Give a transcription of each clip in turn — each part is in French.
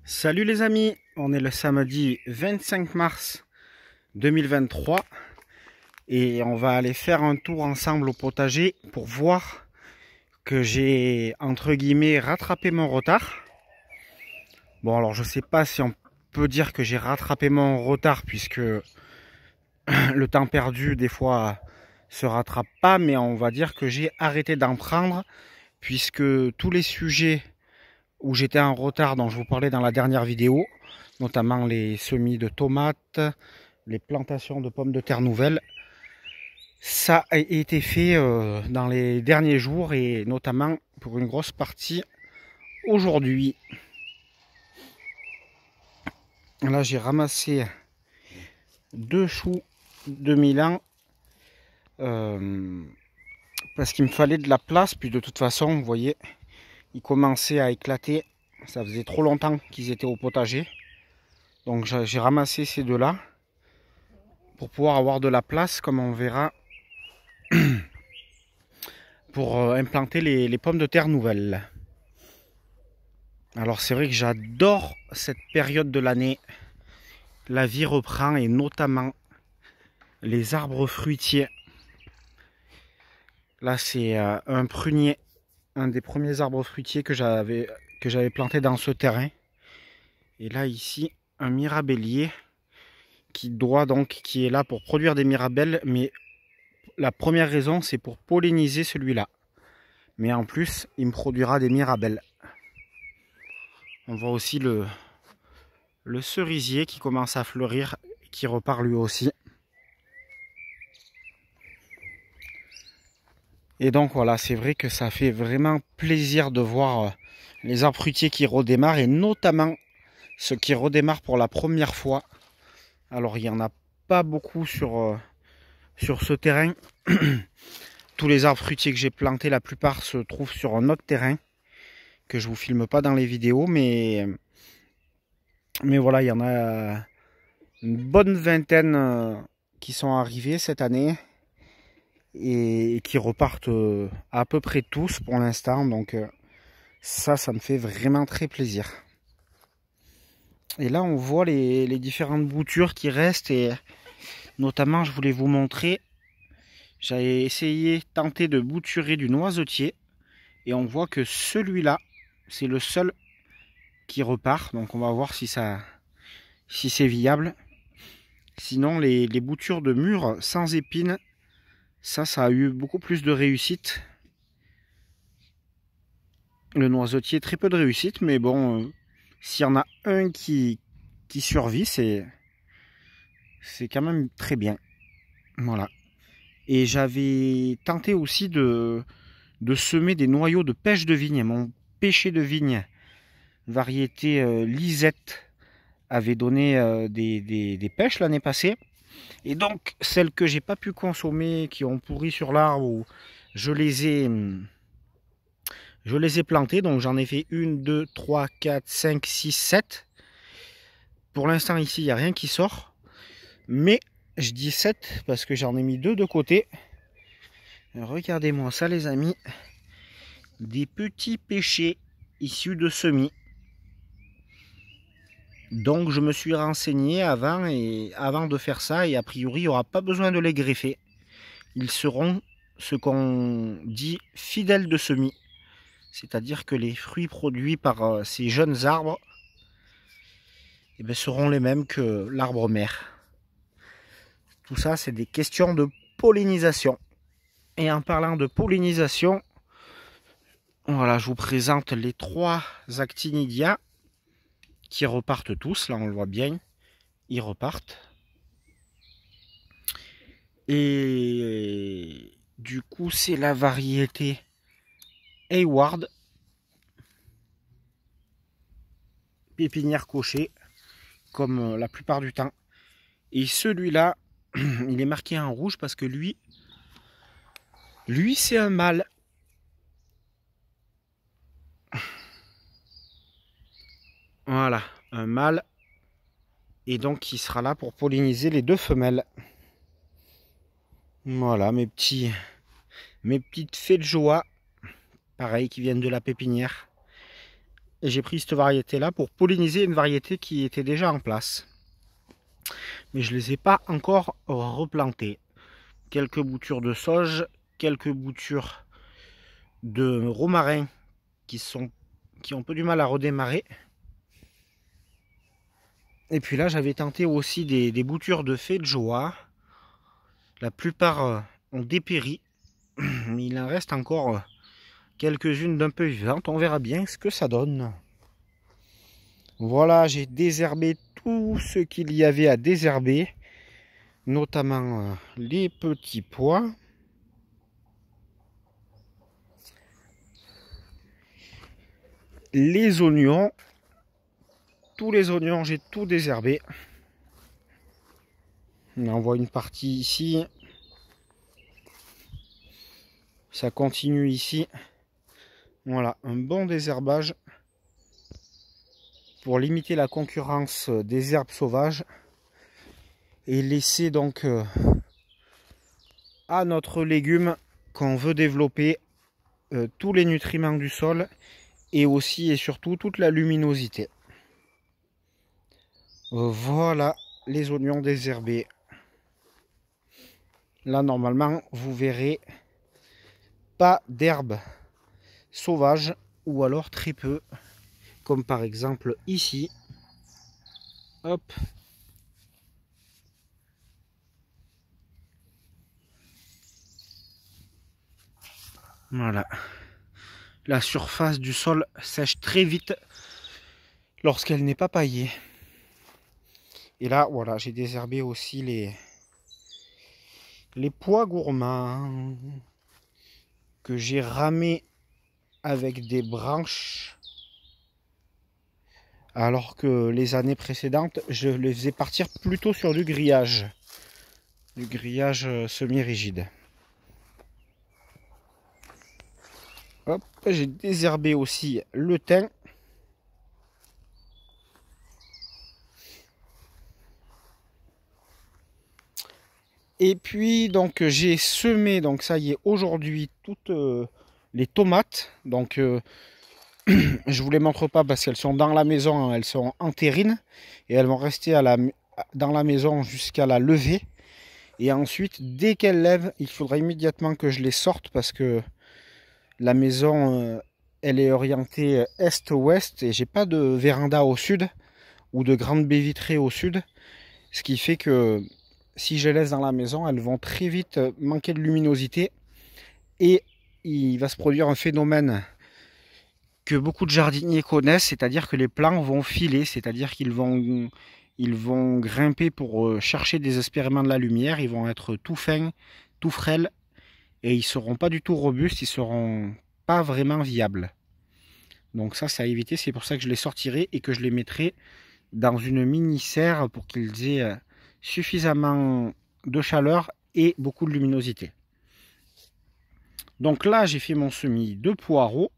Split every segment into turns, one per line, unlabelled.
Salut les amis, on est le samedi 25 mars 2023 et on va aller faire un tour ensemble au potager pour voir que j'ai entre guillemets rattrapé mon retard. Bon, alors je sais pas si on peut dire que j'ai rattrapé mon retard puisque le temps perdu des fois se rattrape pas, mais on va dire que j'ai arrêté d'en prendre puisque tous les sujets où j'étais en retard dont je vous parlais dans la dernière vidéo, notamment les semis de tomates, les plantations de pommes de terre nouvelles, ça a été fait dans les derniers jours et notamment pour une grosse partie aujourd'hui. Là j'ai ramassé deux choux de Milan parce qu'il me fallait de la place, puis de toute façon vous voyez ils commençaient à éclater, ça faisait trop longtemps qu'ils étaient au potager, donc j'ai ramassé ces deux là pour pouvoir avoir de la place comme on verra pour implanter les pommes de terre nouvelles. Alors c'est vrai que j'adore cette période de l'année. La vie reprend et notamment les arbres fruitiers. Là c'est un prunier, un des premiers arbres fruitiers que j'avais planté dans ce terrain. Et là ici un mirabellier qui est là pour produire des mirabelles, mais la première raison c'est pour polliniser celui-là. Mais en plus il me produira des mirabelles. On voit aussi le cerisier qui commence à fleurir, qui repart lui aussi. Et donc voilà, c'est vrai que ça fait vraiment plaisir de voir les arbres fruitiers qui redémarrent, et notamment ceux qui redémarrent pour la première fois. Alors il n'y en a pas beaucoup sur ce terrain. Tous les arbres fruitiers que j'ai plantés, la plupart se trouvent sur un autre terrain que je vous filme pas dans les vidéos, mais voilà, il y en a une bonne vingtaine qui sont arrivés cette année et qui repartent à peu près tous pour l'instant, donc ça me fait vraiment très plaisir. Et là on voit les différentes boutures qui restent, et notamment je voulais vous montrer, j'avais tenté de bouturer du noisetier et on voit que celui-là c'est le seul qui repart, donc on va voir si c'est viable. Sinon les boutures de mûres sans épines, ça a eu beaucoup plus de réussite. Le noisetier, très peu de réussite, mais bon, s'il y en a un qui survit, c'est quand même très bien. Voilà. Et j'avais tenté aussi de semer des noyaux de pêche de vigne. Mon pêcher de vigne, variété Lisette, avait donné des pêches l'année passée. Et donc, celles que j'ai pas pu consommer, qui ont pourri sur l'arbre, je les ai plantées. Donc j'en ai fait 1, 2, 3, 4, 5, 6, 7. Pour l'instant ici, il n'y a rien qui sort. Mais je dis 7 parce que j'en ai mis 2 de côté. Regardez-moi ça les amis. Des petits pêchers issus de semis. Donc je me suis renseigné avant de faire ça, et a priori il n'y aura pas besoin de les greffer. Ils seront ce qu'on dit fidèles de semis. C'est-à-dire que les fruits produits par ces jeunes arbres seront les mêmes que l'arbre mère. Tout ça c'est des questions de pollinisation. Et en parlant de pollinisation, voilà, je vous présente les 3 actinidia qui repartent tous. Là, on le voit bien, ils repartent. Et du coup, c'est la variété Hayward, pépinière cochée, comme la plupart du temps. Et celui-là, il est marqué en rouge parce que lui c'est un mâle. Voilà, un mâle. Et donc, il sera là pour polliniser les 2 femelles. Voilà, mes petites fées de joie, pareil, qui viennent de la pépinière. et j'ai pris cette variété-là pour polliniser une variété qui était déjà en place. Mais je ne les ai pas encore replantées. Quelques boutures de sauge, quelques boutures de romarin qui ont un peu du mal à redémarrer. Et puis là, j'avais tenté aussi des boutures de feijoa. La plupart ont dépéri, mais il en reste encore quelques-unes d'un peu vivantes. On verra bien ce que ça donne. Voilà, j'ai désherbé tout ce qu'il y avait à désherber, notamment les petits pois. Les oignons. Tous les oignons, j'ai tout désherbé. On en voit une partie ici. Ça continue ici. Voilà, un bon désherbage pour limiter la concurrence des herbes sauvages et laisser donc à notre légume qu'on veut développer tous les nutriments du sol et aussi et surtout toute la luminosité. Voilà les oignons désherbés. Là normalement vous verrez pas d'herbes sauvages ou alors très peu, comme par exemple ici. Hop. Voilà. La surface du sol sèche très vite lorsqu'elle n'est pas paillée. Et là, voilà, j'ai désherbé aussi les pois gourmands que j'ai ramés avec des branches, alors que les années précédentes, je les faisais partir plutôt sur du grillage semi-rigide. Hop, j'ai désherbé aussi le thym. Et puis donc j'ai semé, donc ça y est, aujourd'hui toutes les tomates. Donc je vous les montre pas parce qu'elles sont dans la maison, elles sont entérines et elles vont rester dans la maison jusqu'à la levée. Et ensuite, dès qu'elles lèvent, il faudra immédiatement que je les sorte parce que la maison elle est orientée est-ouest et j'ai pas de véranda au sud ou de grande baie vitrée au sud, ce qui fait que si je les laisse dans la maison, elles vont très vite manquer de luminosité et il va se produire un phénomène que beaucoup de jardiniers connaissent, c'est-à-dire que les plants vont filer, c'est-à-dire qu'ils vont grimper pour chercher désespérément de la lumière, ils vont être tout fins, tout frêles et ils ne seront pas du tout robustes, ils ne seront pas vraiment viables. Donc ça, c'est à éviter, c'est pour ça que je les sortirai et que je les mettrai dans une mini serre pour qu'ils aient suffisamment de chaleur et beaucoup de luminosité. Donc là, j'ai fait mon semis de poireaux.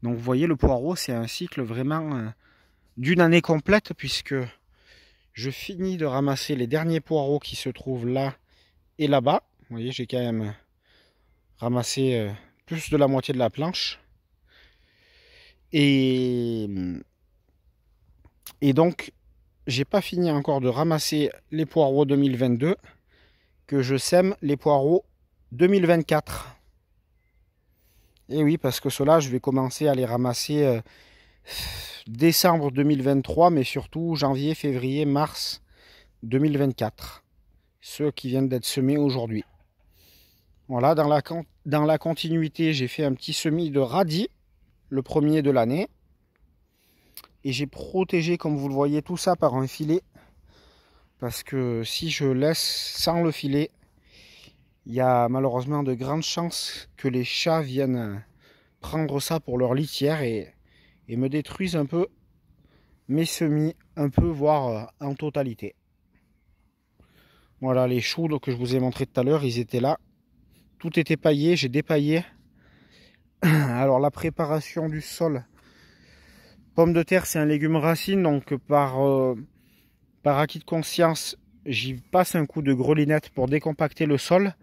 Donc vous voyez, le poireau, c'est un cycle vraiment d'une année complète puisque je finis de ramasser les derniers poireaux qui se trouvent là et là-bas. Vous voyez, j'ai quand même ramassé plus de la moitié de la planche. Et donc, j'ai pas fini encore de ramasser les poireaux 2022, que je sème les poireaux 2024. Et oui, parce que ceux-là, je vais commencer à les ramasser décembre 2023, mais surtout janvier, février, mars 2024. Ceux qui viennent d'être semés aujourd'hui. Voilà, dans la continuité, j'ai fait un petit semis de radis, le premier de l'année. Et j'ai protégé, comme vous le voyez, tout ça par un filet. Parce que si je laisse sans le filet, il y a malheureusement de grandes chances que les chats viennent prendre ça pour leur litière et me détruisent un peu mes semis, un peu, voire en totalité. Voilà les choux que je vous ai montré tout à l'heure, ils étaient là. Tout était paillé, j'ai dépaillé. Alors la préparation du sol. Pomme de terre, c'est un légume racine, donc par acquis de conscience, j'y passe un coup de grelinette pour décompacter le sol.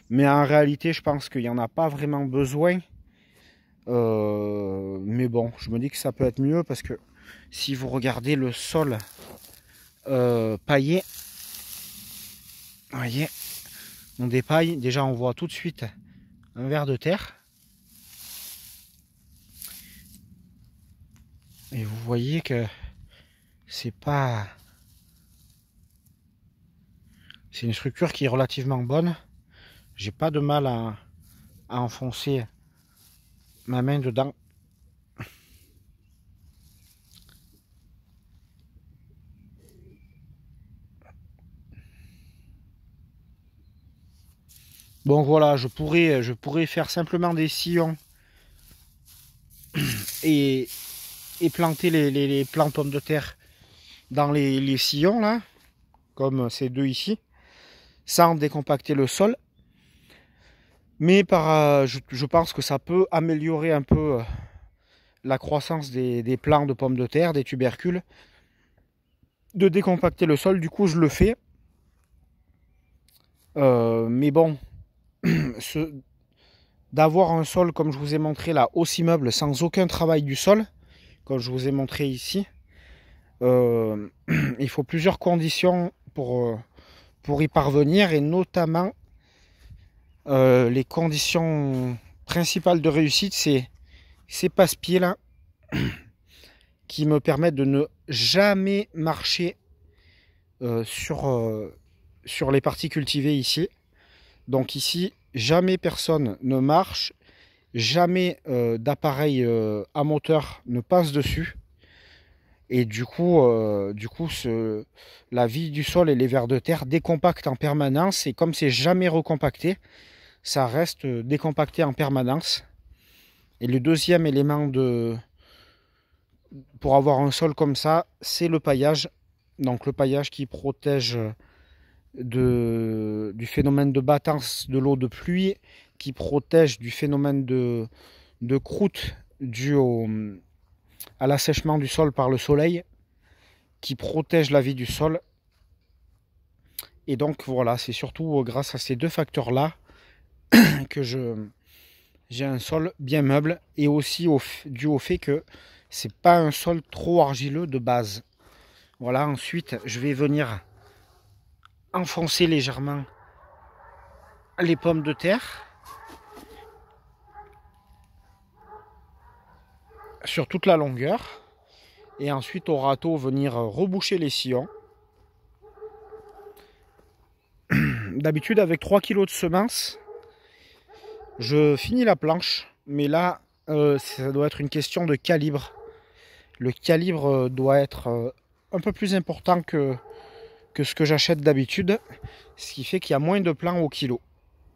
Mais en réalité, je pense qu'il n'y en a pas vraiment besoin. Mais bon, je me dis que ça peut être mieux parce que si vous regardez le sol paillé, vous voyez, on dépaille, déjà on voit tout de suite un ver de terre. Et vous voyez que c'est pas... C'est une structure qui est relativement bonne. J'ai pas de mal à enfoncer ma main dedans. Bon voilà, je pourrais faire simplement des sillons et planter les plants de pommes de terre dans les sillons là, comme ces deux ici, sans décompacter le sol. Mais je pense que ça peut améliorer un peu la croissance des plants de pommes de terre, des tubercules, de décompacter le sol. Du coup, je le fais. Mais bon, d'avoir un sol comme je vous ai montré là, aussi meuble, sans aucun travail du sol, comme je vous ai montré ici, il faut plusieurs conditions pour y parvenir, et notamment les conditions principales de réussite, c'est ces passe-pieds là qui me permettent de ne jamais marcher sur les parties cultivées ici. Donc ici, jamais personne ne marche, jamais d'appareil à moteur ne passe dessus. Et du coup, la vie du sol et les vers de terre décompactent en permanence. Et comme c'est jamais recompacté, ça reste décompacté en permanence. Et le deuxième élément pour avoir un sol comme ça, c'est le paillage. Donc le paillage qui protège du phénomène de battance de l'eau de pluie, qui protège du phénomène de croûte dû à l'assèchement du sol par le soleil, qui protège la vie du sol. Et donc voilà, c'est surtout grâce à ces deux facteurs-là que j'ai un sol bien meuble, et aussi dû au fait que c'est pas un sol trop argileux de base. Voilà, ensuite je vais venir enfoncer légèrement les pommes de terre sur toute la longueur, et ensuite au râteau venir reboucher les sillons. D'habitude avec 3 kg de semences je finis la planche, mais là ça doit être une question de calibre. Le calibre doit être un peu plus important que ce que j'achète d'habitude, ce qui fait qu'il y a moins de plants au kilo.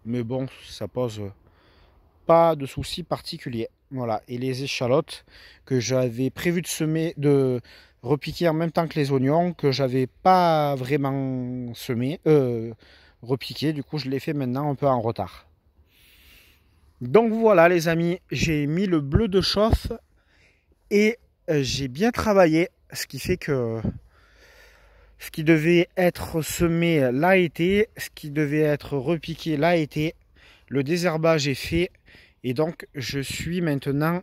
Mais bon, ça pose pas de soucis particuliers. Voilà, et les échalotes que j'avais prévu de semer, de repiquer en même temps que les oignons, que j'avais pas vraiment repiqué, du coup je les fais maintenant un peu en retard. Donc voilà les amis, j'ai mis le bleu de chauffe et j'ai bien travaillé, ce qui fait que ce qui devait être semé l'a été, ce qui devait être repiqué l'a été, le désherbage est fait, et donc je suis maintenant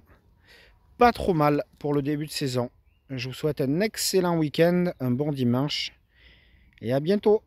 pas trop mal pour le début de saison. Je vous souhaite un excellent week-end, un bon dimanche, et à bientôt.